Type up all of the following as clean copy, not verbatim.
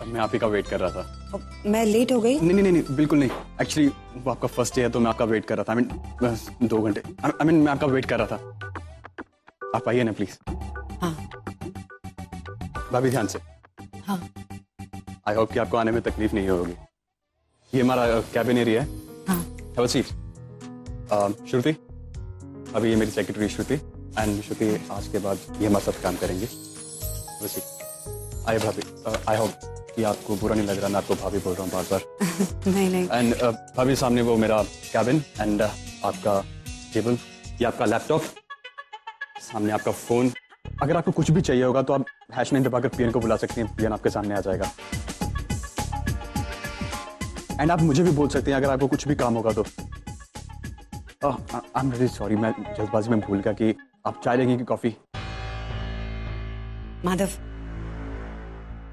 मैं आप ही का वेट कर रहा था। मैं लेट हो गई? नहीं नहीं नहीं, बिल्कुल नहीं। एक्चुअली वो आपका फर्स्ट डे है तो मैं आपका वेट कर रहा था। आई मीन 2 घंटे। आई मीन मैं आपका वेट कर रहा था। आप आइए ना प्लीज। हाँ। भाभी ध्यान से। हाँ। आई होप कि आपको आने में तकलीफ नहीं होगी। ये हमारा कैबिन एरिया है। हाँ। Have a seat. श्रुति, अभी ये मेरी सेक्रेटरी श्रुति, एंड श्रुति आज के बाद ये हमारे साथ काम करेंगे। Have a seat. आइए भाभी। आई होप कि आपको बुरा नहीं लग रहा, मैं आपको भाभी बोल रहा हूँ बार बार। नहीं नहीं। एंड भाभी सामने वो मेरा कैबिन एंड आपका टेबल, ये आपका लैपटॉप, सामने आपका फोन। अगर आपको कुछ भी चाहिए होगा तो आप #9 दबाकर पीएन को बुला सकते हैं। पीएन आपके सामने आ जाएगा। एंड आप मुझे भी बोल सकते हैं अगर आपको कुछ भी काम होगा तो। आई एम रियली सॉरी, मैं जल्दबाजी में भूल गया कि आप चाय लेंगे कि कॉफी। माधव,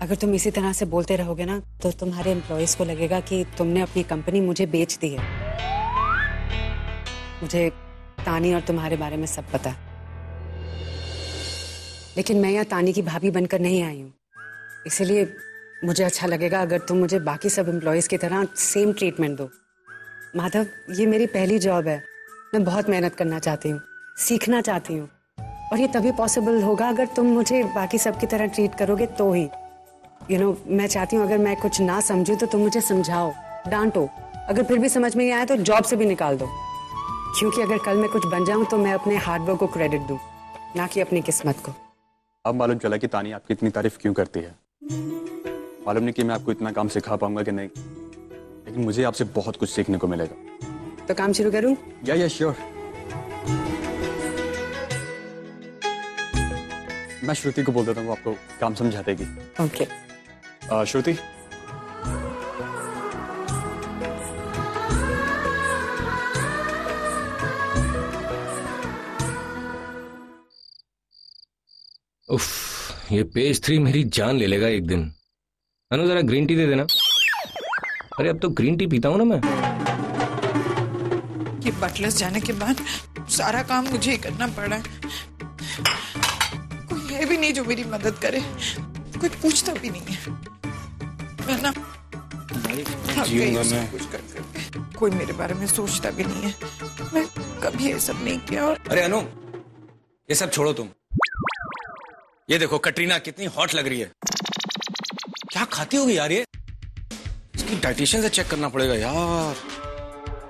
अगर तुम इसी तरह से बोलते रहोगे ना तो तुम्हारे एम्प्लॉयज को लगेगा कि तुमने अपनी कंपनी मुझे बेच दी है। मुझे तानी और तुम्हारे बारे में सब पता, लेकिन मैं यहाँ तानी की भाभी बनकर नहीं आई हूँ। इसीलिए मुझे अच्छा लगेगा अगर तुम मुझे बाकी सब एम्प्लॉयज की तरह सेम ट्रीटमेंट दो। माधव, ये मेरी पहली जॉब है। मैं बहुत मेहनत करना चाहती हूँ, सीखना चाहती हूँ, और ये तभी पॉसिबल होगा अगर तुम मुझे बाकी सब की तरह ट्रीट करोगे तो ही। मैं चाहती हूँ अगर मैं कुछ ना समझूं तो तुम मुझे समझाओ, डांटो। अगर फिर भी समझ में नहीं आया तो जॉब से भी निकाल दो, क्योंकि अगर कल मैं कुछ बन जाऊं तो मैं अपने हार्डवर्क को क्रेडिट दूं, ना कि अपनी किस्मत को। अब मालूम चला कि तानी आपकी इतनी तारीफ क्यों करती है। मालूम नहीं कि मैं आपको इतना काम सिखा पाऊंगा कि नहीं, लेकिन मुझे आपसे बहुत कुछ सीखने को मिलेगा। तो काम शुरू करूं? या श्योर। मैं श्रुति को बोल देता हूँ, वो आपको काम समझा देगी। ओके। श्रुति, उफ, ये पेज 3 मेरी जान ले लेगा एक दिन। अनु जरा ग्रीन टी दे देना। अरे अब तो ग्रीन टी पीता हूं ना मैं। ये बटलर्स जाने के बाद सारा काम मुझे ही करना पड़ा है। कोई है भी नहीं जो मेरी मदद करे, कोई पूछता भी नहीं है। मैं ना जीऊंगा मैं। कुछ कर कोई मेरे बारे में सोचता भी नहीं है। मैं कभी ये सब नहीं किया। और अरे अनु, ये सब छोड़ो तुम। ये देखो कटरीना कितनी हॉट लग रही है। क्या खाती होगी यार ये? इसकी डाइटिशियन से चेक करना पड़ेगा यार।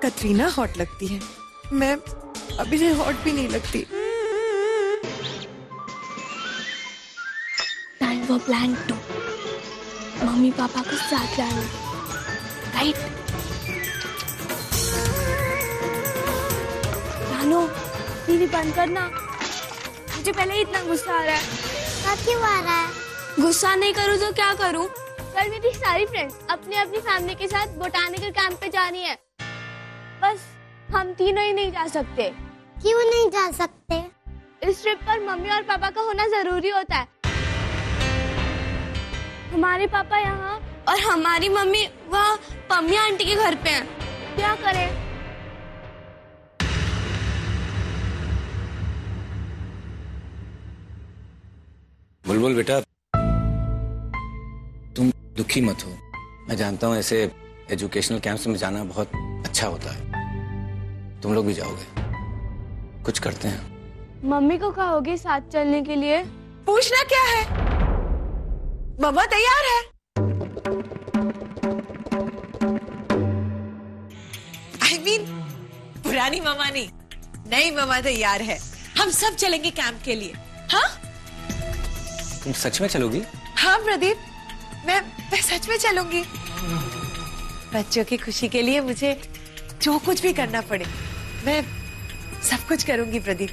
कटरीना हॉट लगती है, मैं अभी से हॉट भी नहीं लगती। Time for plan 2। Mummy papa को साथ लाना, राइट? जानो, टीवी बंद करना। मुझे पहले ही इतना गुस्सा आ रहा है। क्यों आ रहा है? गुस्सा नहीं करूँ तो क्या करूँ? कल मेरी सारी फ्रेंड्स अपनी अपनी फैमिली के साथ बोटानिकल कैंप पे जा रही है। बस हम तीनों ही नहीं जा सकते। क्यों नहीं जा सकते? इस ट्रिप पर मम्मी और पापा का होना जरूरी होता है। हमारे पापा यहाँ और हमारी मम्मी वहाँ पम्मी आंटी के घर पे हैं। क्या करें? बुलबुल बेटा, तुम दुखी मत हो। मैं जानता हूँ ऐसे एजुकेशनल कैंप्स में जाना बहुत अच्छा होता है। तुम लोग भी जाओगे, कुछ करते हैं। मम्मी को कहोगे साथ चलने के लिए? पूछना क्या है? मम्मा तैयार है। I mean, पुरानी मम्मा नहीं, नई मम्मा तैयार है। हम सब चलेंगे कैंप के लिए। हाँ? तुम सच में चलोगी? हाँ प्रदीप, मैं सच में चलूंगी। बच्चों की खुशी के लिए मुझे जो कुछ भी करना पड़े मैं सब कुछ करूंगी। प्रदीप,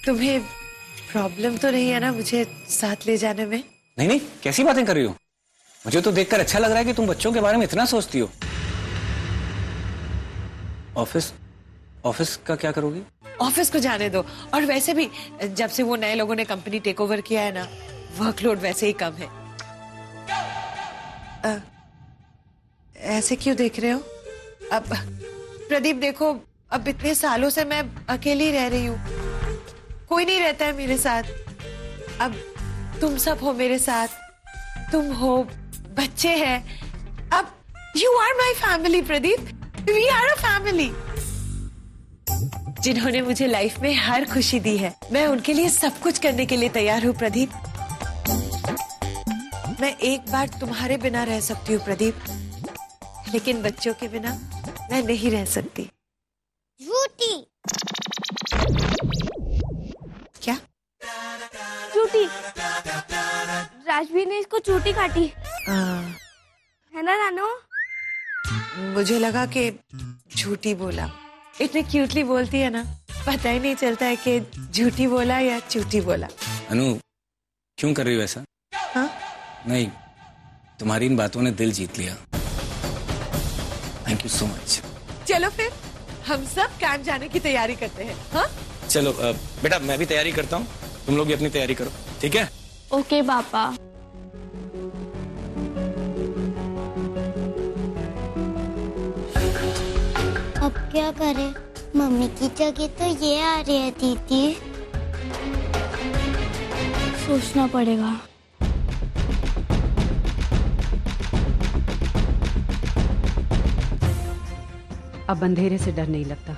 तुम्हें प्रॉब्लम तो नहीं है ना मुझे साथ ले जाने में? नहीं नहीं, कैसी बातें कर रही हो? मुझे तो देखकर अच्छा लग रहा है कि तुम बच्चों के बारे में इतना सोचती हो। ऑफिस का क्या करोगी? ऑफिस को जाने दो। और वैसे भी जब से वो नए लोगों ने कंपनी टेक ओवर किया है ना, वर्कलोड वैसे ही कम है। ऐसे क्यों देख रहे हो? अब प्रदीप देखो, अब इतने सालों से मैं अकेली रह रही हूँ, कोई नहीं रहता है मेरे साथ। अब तुम सब हो मेरे साथ, तुम हो, बच्चे हैं। अब you are my family Pradeep, we are a family. जिन्होंने मुझे लाइफ में हर खुशी दी है, मैं उनके लिए सब कुछ करने के लिए तैयार हूँ प्रदीप। मैं एक बार तुम्हारे बिना रह सकती हूँ प्रदीप, लेकिन बच्चों के बिना मैं नहीं रह सकती। झूठी। क्या? चूटी। राजवीर ने इसको चूटी काटी है ना रानो? मुझे लगा कि झूठी बोला। इतने क्यूटली बोलती है ना, पता ही नहीं चलता है कि झूठी बोला या चूटी बोला। अनु, क्यों कर रही हो ऐसा? हाँ? नहीं, तुम्हारी इन बातों ने दिल जीत लिया। Thank you so much. चलो फिर हम सब कैंप जाने की तैयारी करते हैं। हाँ? चलो बेटा, मैं भी तैयारी करता हूँ, तुम लोग भी अपनी तैयारी करो, ठीक है? ओके पापा। अब क्या करें? मम्मी की जगह तो ये आ रही है दीदी। सोचना पड़ेगा। अब अंधेरे से डर नहीं लगता।